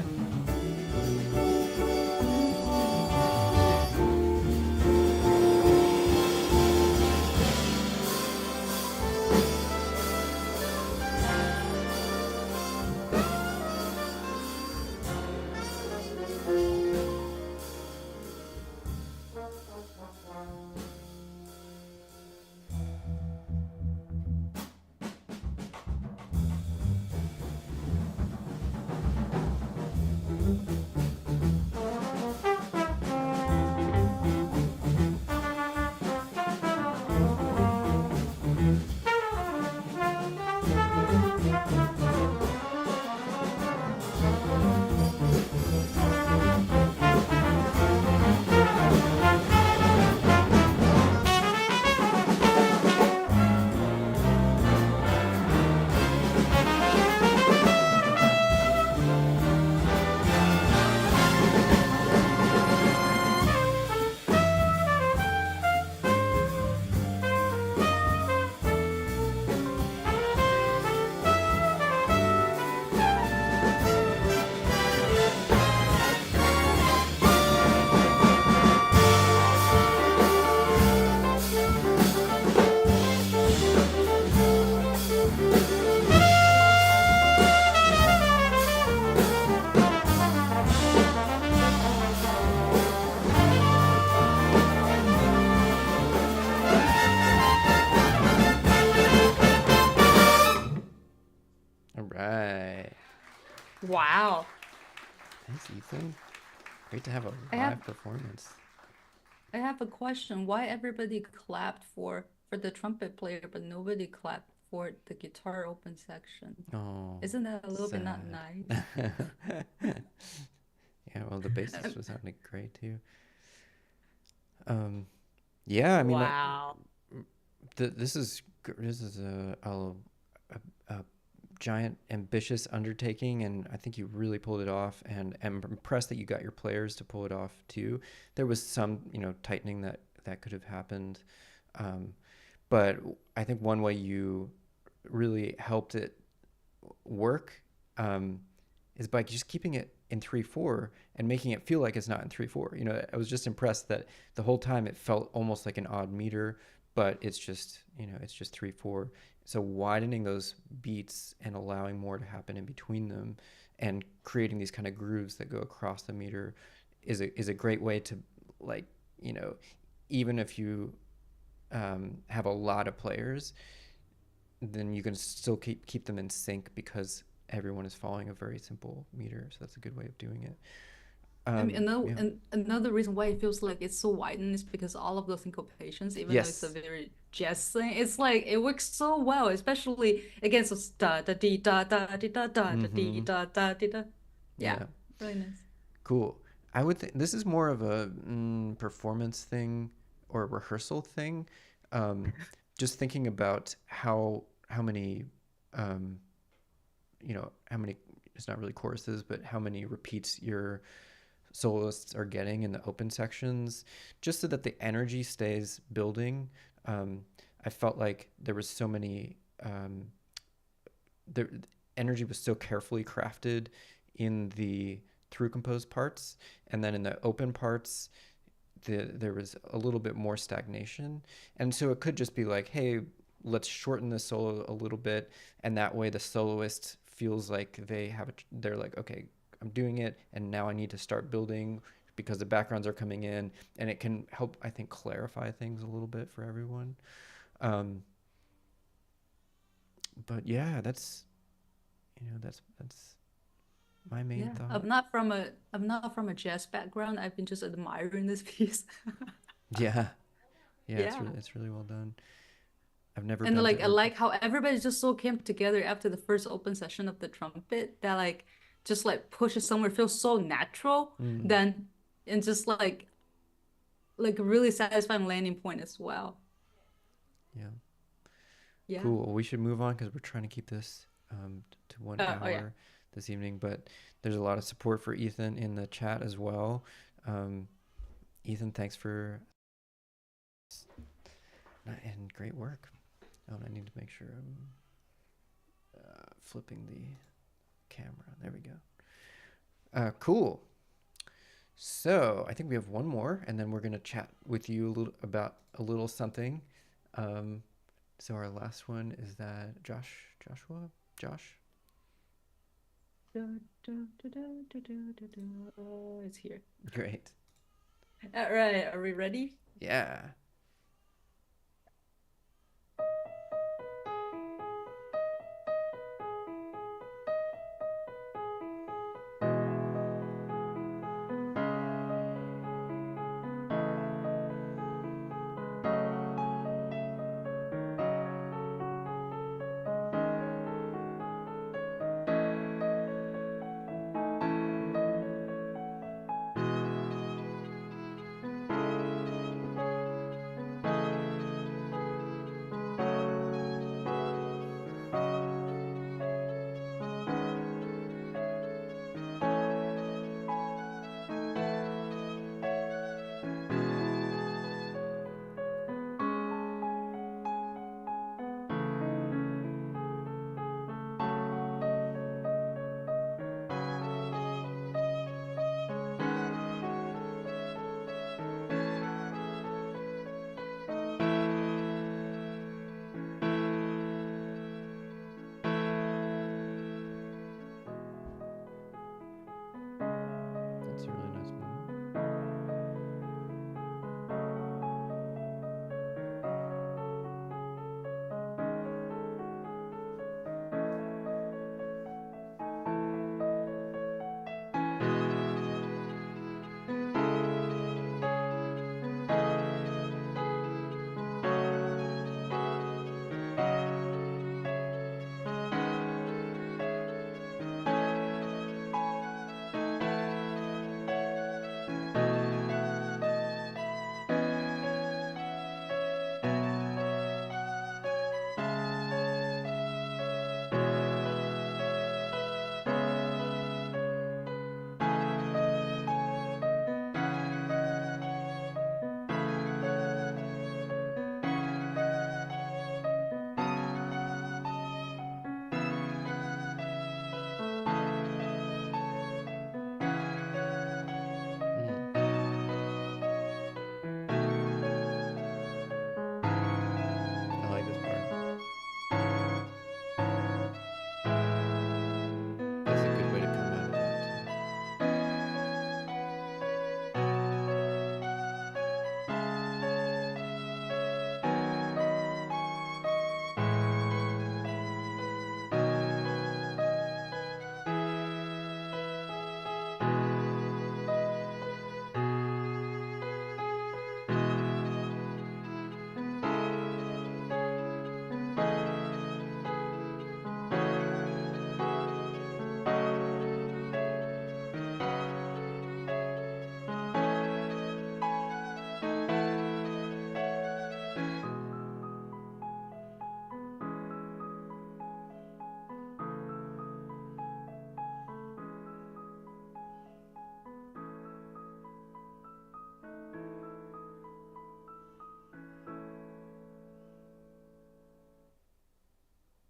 [SPEAKER 1] All right.
[SPEAKER 2] Wow.
[SPEAKER 1] Thanks, Ethan. Great to have a
[SPEAKER 2] I have
[SPEAKER 1] live performance.
[SPEAKER 2] I have a question. Why everybody clapped for the trumpet player, but nobody clapped for the guitar open section?
[SPEAKER 1] Oh,
[SPEAKER 2] Isn't that a little bit not
[SPEAKER 1] sad.
[SPEAKER 2] nice?
[SPEAKER 1] Yeah, well, the
[SPEAKER 2] Uh,
[SPEAKER 1] bassist was sounding great too. Um, yeah, I mean that
[SPEAKER 2] Wow.
[SPEAKER 1] this is a giant ambitious undertaking, and I think you really pulled it off, and I'm impressed that you got your players to pull it off too. There was some, tightening that could have happened, um, but I think one way you really helped it work, um, is by just keeping it in 3/4 and making it feel like it's not in 3/4. I was just impressed that the whole time it felt almost like an odd meter, but it's just 3/4. So widening those beats and allowing more to happen in between them and creating these kind of grooves that go across the meter is a great way to, like, you know even if you have a lot of players, then you can still keep them in sync because everyone is following a very simple meter. So that's a good way of doing it.
[SPEAKER 2] I mean,
[SPEAKER 1] Yeah.
[SPEAKER 2] another reason why it feels like it's so widened is because all of those syncopations, even though it's a
[SPEAKER 1] Yes.
[SPEAKER 2] very jazz thing, it's like it works so well, especially against those da da dee da da dee da da da dee
[SPEAKER 1] Mm-hmm.
[SPEAKER 2] da da dee da. Yeah,
[SPEAKER 1] Yeah.
[SPEAKER 2] really nice.
[SPEAKER 1] Cool. I would think this is more of a performance thing or a rehearsal thing. Um, just thinking about how many, um, how many. It's not really choruses, but how many repeats your soloists are getting in the open sections, just so that the energy stays building. Um, I felt like there was so many. The energy was so carefully crafted in the through composed parts, and then in the open parts, there was a little bit more stagnation, and so it could just be like, hey, let's shorten the solo a little bit, and that way the soloist feels like they're like, okay, I'm doing it, and now I need to start building because the backgrounds are coming in, and it can help, I think, clarify things a little bit for everyone. um, but yeah, that's my main
[SPEAKER 2] Yeah,
[SPEAKER 1] thought.
[SPEAKER 2] I'm not from a jazz background. I've been just admiring this piece.
[SPEAKER 1] Yeah, yeah,
[SPEAKER 2] Yeah.
[SPEAKER 1] it's really well done. I've never
[SPEAKER 2] And
[SPEAKER 1] been to
[SPEAKER 2] like I
[SPEAKER 1] Urban.
[SPEAKER 2] like how everybody just so came together after the first open session of the trumpet that like just like pushes somewhere feels so natural
[SPEAKER 1] Mm,
[SPEAKER 2] then and just like a really satisfying landing point as well.
[SPEAKER 1] yeah.
[SPEAKER 2] Yeah.
[SPEAKER 1] Cool. Well, we should move on because we're trying to keep this to one
[SPEAKER 2] Oh yeah.
[SPEAKER 1] hour this evening. But there's a lot of support for Ethan in the chat as well. Um, Ethan, thanks for and great work. Oh, and I need to make sure I'm flipping the camera. There we go. Cool. So I think we have one more, and then we're gonna chat with you a little about a little something. Um, so our last one is that Josh.
[SPEAKER 2] Oh, it's here.
[SPEAKER 1] Great.
[SPEAKER 2] All right, are we ready?
[SPEAKER 1] Yeah.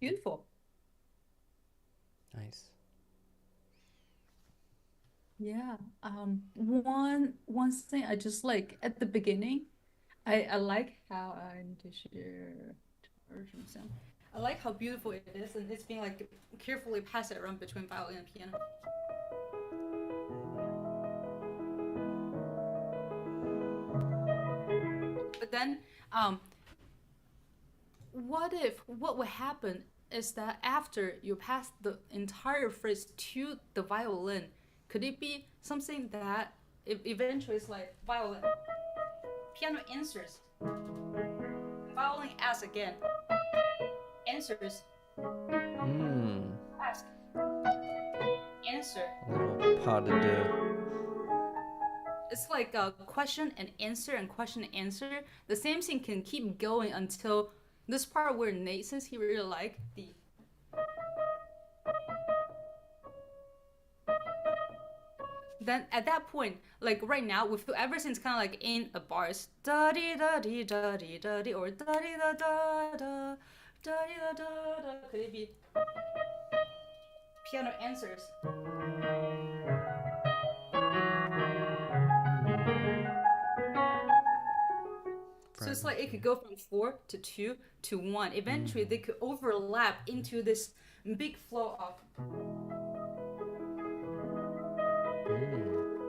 [SPEAKER 2] Beautiful.
[SPEAKER 1] Nice.
[SPEAKER 2] Yeah. One thing I just like at the beginning, I like how I need to share version sound. I like how beautiful it is, and it's being like carefully passed around between violin and piano. But then, um, what would happen is that after you pass the entire phrase to the violin, could it be something that eventually is like violin, piano answers, violin asks again, answers,
[SPEAKER 1] Hmm.
[SPEAKER 2] ask, answer.
[SPEAKER 1] A little pas de deux.
[SPEAKER 2] It's like a question and answer and question and answer. The same thing can keep going until this part where Nate says he really like the. Then at that point, like right now, we feel everything's kind of like in a bars, da di da di da di da di, or da di da da da da di da da da. Could it be piano answers? So it's like it could go from 4 to 2 to 1. Eventually, they could overlap into this big flow of.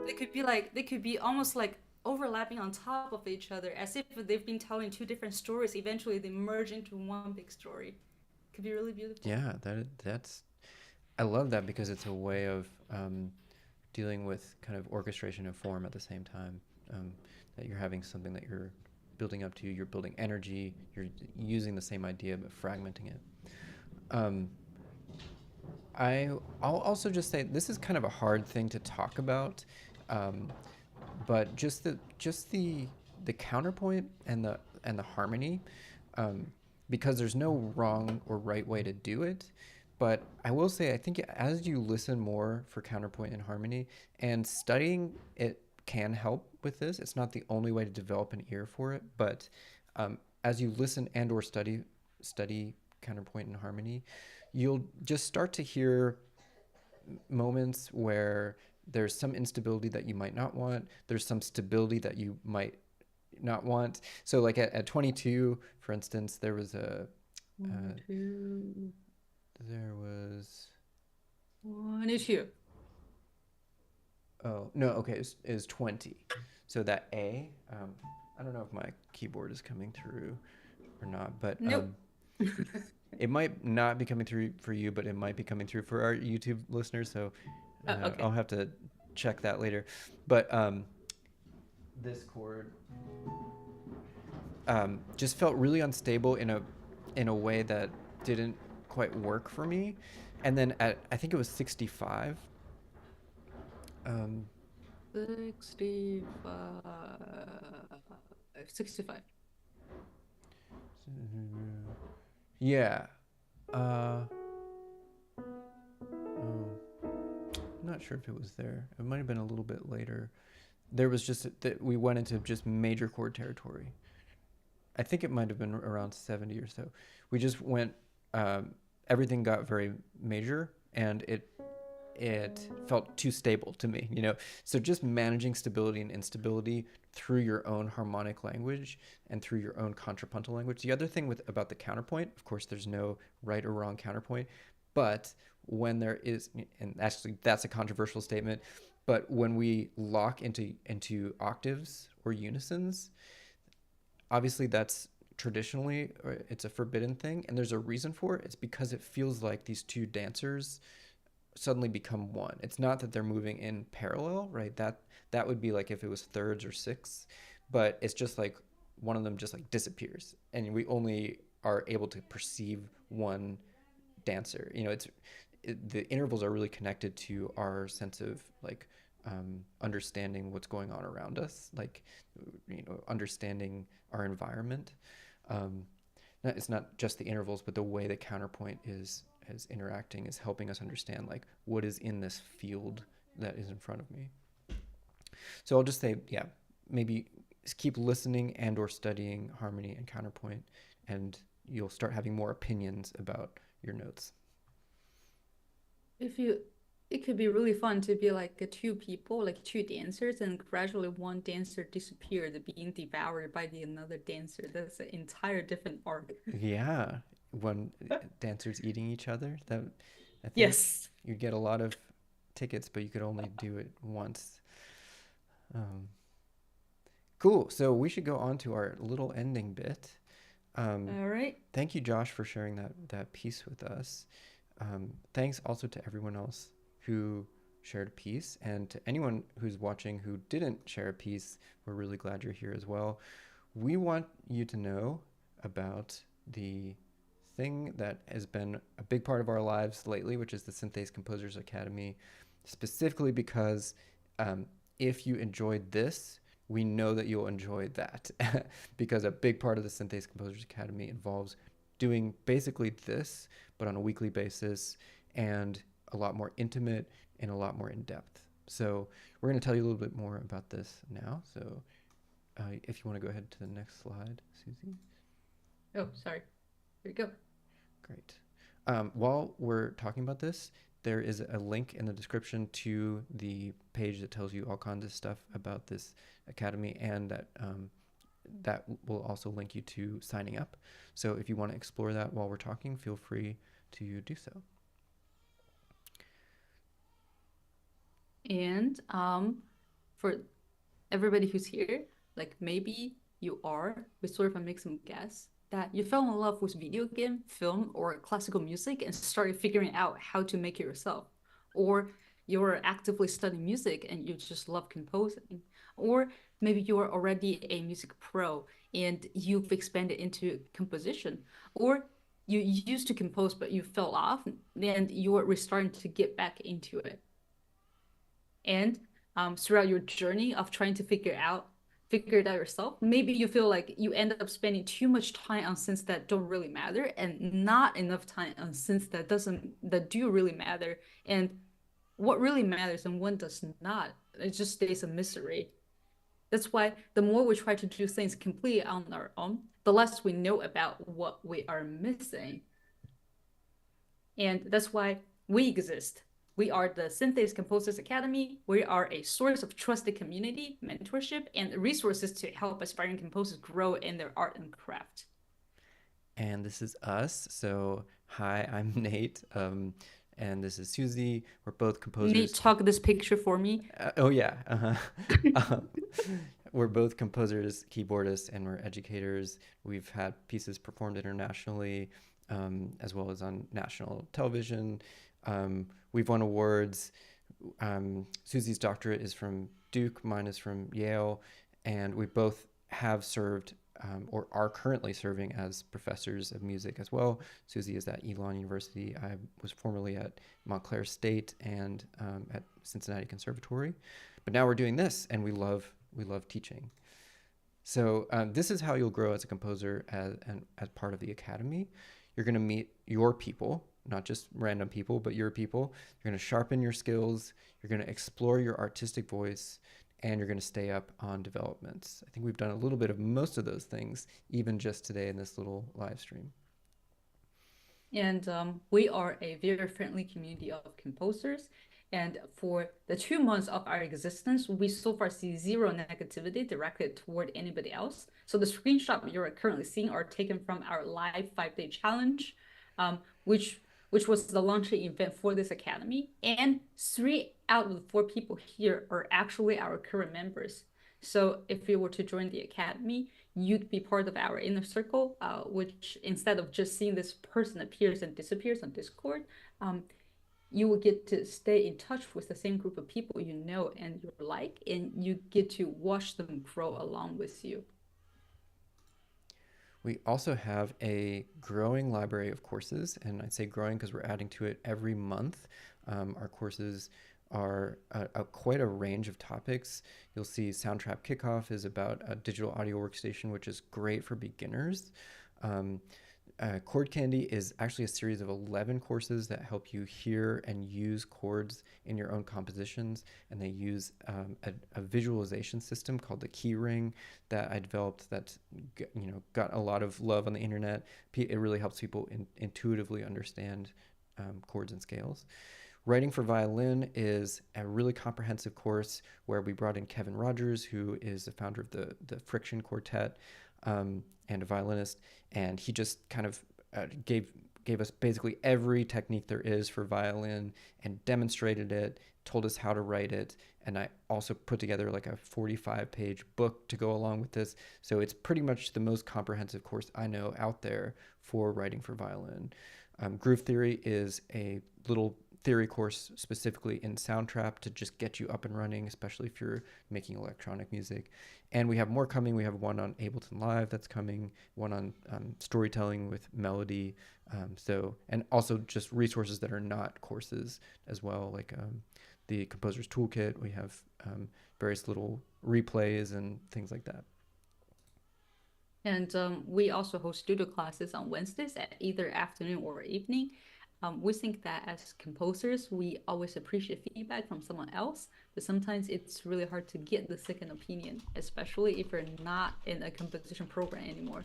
[SPEAKER 2] They could be almost like overlapping on top of each other, as if they've been telling two different stories. Eventually, they merge into one big story. Could be really beautiful.
[SPEAKER 1] Yeah, that's. I love that because it's a way of dealing with kind of orchestration and form at the same time. That you're having something that you're building up to, you're building energy, you're using the same idea but fragmenting it. Um, I'll also just say this is kind of a hard thing to talk about, um, but just the counterpoint and the harmony, um, because there's no wrong or right way to do it. But I will say I think as you listen more for counterpoint and harmony and studying it can help with this. It's not the only way to develop an ear for it, but as you listen and or study counterpoint and harmony, you'll just start to hear moments where there's some instability that you might not want. There's some stability that you might not want. So, like at 22, for instance, there was a,
[SPEAKER 2] One, two,
[SPEAKER 1] there was,
[SPEAKER 2] 22.
[SPEAKER 1] oh, no, okay, is 20. So that A, I don't know if my keyboard is coming through or not, but
[SPEAKER 2] Nope.
[SPEAKER 1] it might not be coming through for you, but it might be coming through for our YouTube listeners. So
[SPEAKER 2] Okay.
[SPEAKER 1] I'll have to check that later. But this chord just felt really unstable in a way that didn't quite work for me. And then at I think it was 65. Um,
[SPEAKER 2] 65. 65.
[SPEAKER 1] yeah. Uh, um, I'm not sure if it was there. It might have been a little bit later. There was just that we went into just major chord territory. I think it might have been around 70 or so. We just went, everything got very major, and it felt too stable to me, you know. So just managing stability and instability through your own harmonic language and through your own contrapuntal language. The other thing with about the counterpoint, of course, there's no right or wrong counterpoint, but when there is, and actually that's a controversial statement, but when we lock into octaves or unisons, obviously that's traditionally it's a forbidden thing, and there's a reason for it. It's because it feels like these two dancers suddenly become one. It's not that they're moving in parallel, right? That would be like if it was thirds or sixths, but it's just like one of them just like disappears, and we only are able to perceive one dancer. You know, the intervals are really connected to our sense of like understanding what's going on around us, like understanding our environment. Um, it's not just the intervals, but the way the counterpoint is interacting is helping us understand like what is in this field that is in front of me. So I'll just say, yeah, maybe keep listening and or studying harmony and counterpoint, and you'll start having more opinions about your notes.
[SPEAKER 2] If you, it could be really fun to be like two people, like two dancers, and gradually one dancer disappeared, being devoured by the another dancer. That's an entire different arc.
[SPEAKER 1] Yeah, when dancers eating each other, that I think
[SPEAKER 2] Yes.
[SPEAKER 1] you'd get a lot of tickets, but you could only do it once. Um, cool. So we should go on to our little ending bit. Um,
[SPEAKER 2] All right.
[SPEAKER 1] Thank you, Josh, for sharing that piece with us. Thanks also to everyone else who shared a piece, and to anyone who's watching who didn't share a piece. We're really glad you're here as well. We want you to know about the thing that has been a big part of our lives lately, which is the Synthase Composers Academy, specifically because um, if you enjoyed this, we know that you'll enjoy that because a big part of the Synthase Composers Academy involves doing basically this, but on a weekly basis and a lot more intimate and a lot more in depth. So we're going to tell you a little bit more about this now. So if you want to go ahead to the next slide, Susie.
[SPEAKER 2] Oh, sorry. Here we go.
[SPEAKER 1] Great. While we're talking about this, there is a link in the description to the page that tells you all kinds of stuff about this academy, and that will also link you to signing up. So if you want to explore that while we're talking, feel free to do so.
[SPEAKER 2] And for everybody who's here, like maybe you are, we sort of make some guess that you fell in love with video game, film, or classical music and started figuring out how to make it yourself. Or you're actively studying music and you just love composing. Or maybe you're already a music pro and you've expanded into composition. Or you used to compose but you fell off and you're restarting to get back into it. And throughout your journey of trying to figure it out yourself, maybe you feel like you end up spending too much time on things that don't really matter and not enough time on things that do really matter. And what really matters and what does not, it just stays a mystery. That's why the more we try to do things completely on our own, the less we know about what we are missing. And that's why we exist. We are the Synthase Composers Academy. We are a source of trusted community, mentorship, and resources to help aspiring composers grow in their art and craft.
[SPEAKER 1] And this is us. So hi, I'm Nate. And this is Susie. We're both
[SPEAKER 2] Nate,
[SPEAKER 1] composers.
[SPEAKER 2] talk this picture for me.
[SPEAKER 1] Oh yeah. Um, we're both composers, keyboardists, and we're educators. We've had pieces performed internationally, as well as on national television. We've won awards. Susie's doctorate is from Duke, mine is from Yale, and we both have served or are currently serving as professors of music as well. Susie is at Elon University. I was formerly at Montclair State and at Cincinnati Conservatory, but now we're doing this, and we love teaching. So this is how you'll grow as a composer as part of the academy. You're going to meet your people, not just random people, but your people. You're going to sharpen your skills. You're going to explore your artistic voice, and you're going to stay up on developments. I think we've done a little bit of most of those things, even just today in this little live stream.
[SPEAKER 2] And we are a very friendly community of composers. And for the 2 months of our existence, we so far see zero negativity directed toward anybody else. So the screenshot you're currently seeing are taken from our live 5-day challenge, um, which which was the launching event for this academy. And 3 out of the 4 people here are actually our current members. So if you were to join the academy, you'd be part of our inner circle, which instead of just seeing this person appears and disappears on Discord, you will get to stay in touch with the same group of people you know and you like, and you get to watch them grow along with you.
[SPEAKER 1] We also have a growing library of courses, and I'd say growing because we're adding to it every month. Our courses are quite a range of topics. You'll see Soundtrap Kickoff is about a digital audio workstation, which is great for beginners. Chord Candy is actually a series of 11 courses that help you hear and use chords in your own compositions. And they use a visualization system called the Key Ring that I developed that got a lot of love on the internet. It really helps people intuitively understand chords and scales. Writing for Violin is a really comprehensive course where we brought in Kevin Rogers, who is the founder of the Friction Quartet, and a violinist, and he just kind of gave us basically every technique there is for violin and demonstrated it, told us how to write it, and I also put together like a 45-page book to go along with this. So it's pretty much the most comprehensive course I know out there for writing for violin. Groove Theory is a little theory course specifically in Soundtrap to just get you up and running, especially if you're making electronic music. And we have more coming. We have one on Ableton Live that's coming, one on storytelling with melody. And also just resources that are not courses as well, like the Composer's Toolkit. We have various little replays and things like that.
[SPEAKER 2] And we also host studio classes on Wednesdays at either afternoon or evening. We think that as composers, we always appreciate feedback from someone else, but sometimes it's really hard to get the second opinion, especially if you're not in a composition program anymore.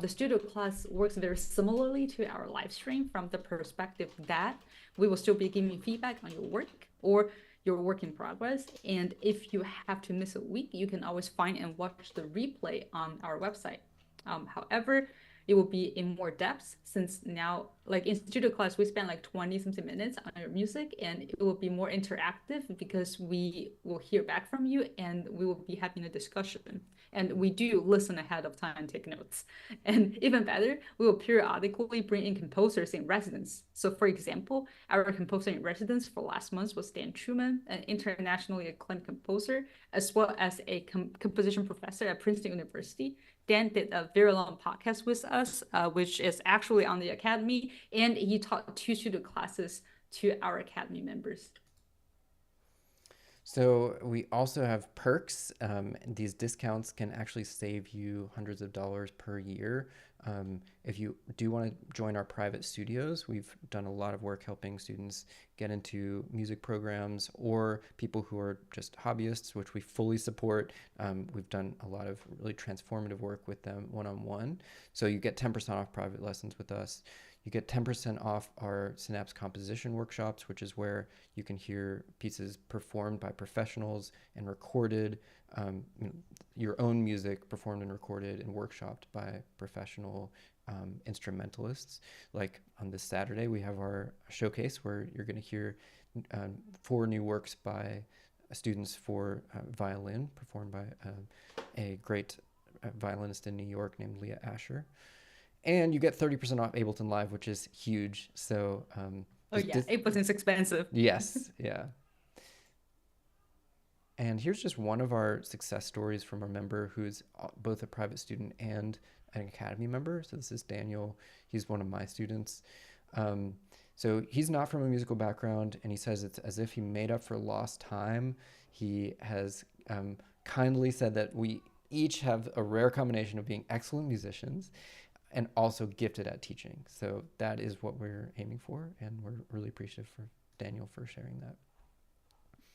[SPEAKER 2] The studio class works very similarly to our live stream from the perspective that we will still be giving feedback on your work or your work in progress. And if you have to miss a week, you can always find and watch the replay on our website. However, it will be in more depth since now, like in studio class, we spend like 20 something minutes on your music, and it will be more interactive because we will hear back from you and we will be having a discussion. And we do listen ahead of time and take notes. And even better, we will periodically bring in composers in residence. So for example, our composer in residence for last month was Dan Truman, an internationally acclaimed composer, as well as a composition professor at Princeton University. Dan did a very long podcast with us, which is actually on the Academy, and he taught 2 studio classes to our Academy members.
[SPEAKER 1] So we also have perks. These discounts can actually save you hundreds of dollars per year. If you do want to join our private studios, we've done a lot of work helping students get into music programs or people who are just hobbyists, which we fully support. We've done a lot of really transformative work with them one-on-one. So you get 10% off private lessons with us. You get 10% off our Synapse composition workshops, which is where you can hear pieces performed by professionals and recorded, your own music performed and recorded and workshopped by professional instrumentalists. Like on this Saturday, we have our showcase where you're going to hear 4 new works by students for violin performed by a great violinist in New York named Leah Asher. And you get 30% off Ableton Live, which is huge. So,
[SPEAKER 2] Oh yeah, Ableton's expensive.
[SPEAKER 1] yes, yeah. And here's just one of our success stories from a member who's both a private student and an Academy member. So this is Daniel. He's one of my students. So he's not from a musical background, and he says it's as if he made up for lost time. He has kindly said that we each have a rare combination of being excellent musicians and also gifted at teaching. So that is what we're aiming for, and we're really appreciative for Daniel for sharing that.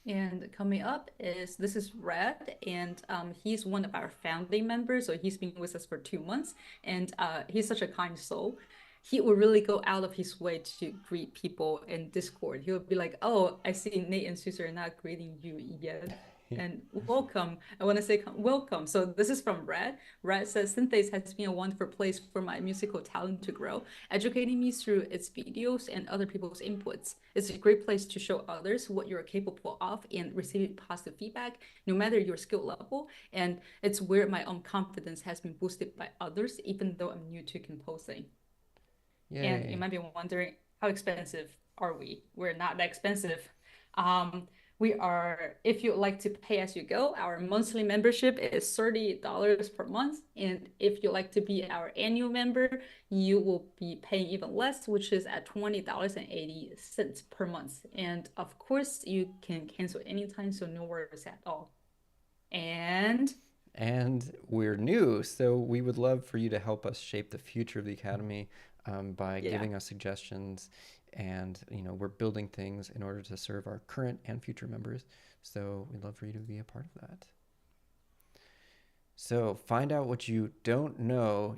[SPEAKER 2] And coming up this is Red, and he's one of our founding members. So he's been with us for 2 months, and he's such a kind soul. He will really go out of his way to greet people in Discord. He will be like, "Oh, I see Nate and Susie are not greeting you yet."
[SPEAKER 1] Yeah.
[SPEAKER 2] And welcome. I want to say welcome. So this is from Red. Red says Synthase has been a wonderful place for my musical talent to grow, educating me through its videos and other people's inputs. It's a great place to show others what you're capable of and receiving positive feedback, no matter your skill level. And it's where my own confidence has been boosted by others, even though I'm new to composing. And you
[SPEAKER 1] Yay.
[SPEAKER 2] might be wondering, how expensive are we? We're not that expensive. Um, we are, if you like to pay as you go, our monthly membership is $30 per month. And if you like to be our annual member, you will be paying even less, which is at $20.80 per month. And of course, you can cancel anytime, so no worries at all. And
[SPEAKER 1] and we're new, so we would love for you to help us shape the future of the Academy by
[SPEAKER 2] Yeah.
[SPEAKER 1] giving us suggestions. And, we're building things in order to serve our current and future members. So we'd love for you to be a part of that. So find out what you don't know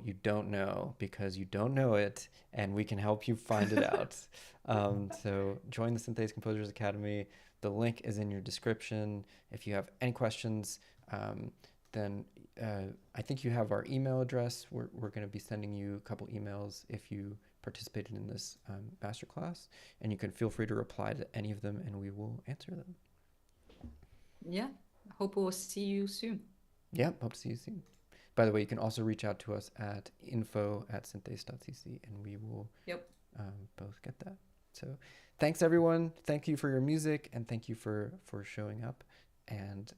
[SPEAKER 1] because you don't know it, and we can help you find it out. So join the Synthase Composers Academy. The link is in your description. If you have any questions, then I think you have our email address. We're going to be sending you a couple emails if you participated in this masterclass, and you can feel free to reply to any of them, and we will answer them.
[SPEAKER 2] Yeah. Hope we'll see you soon.
[SPEAKER 1] Yep, hope to see you soon. By the way, you can also reach out to us at info@synthase.cc, and we will
[SPEAKER 2] Yep.
[SPEAKER 1] both get that. So thanks, everyone. Thank you for your music, and thank you for showing up. And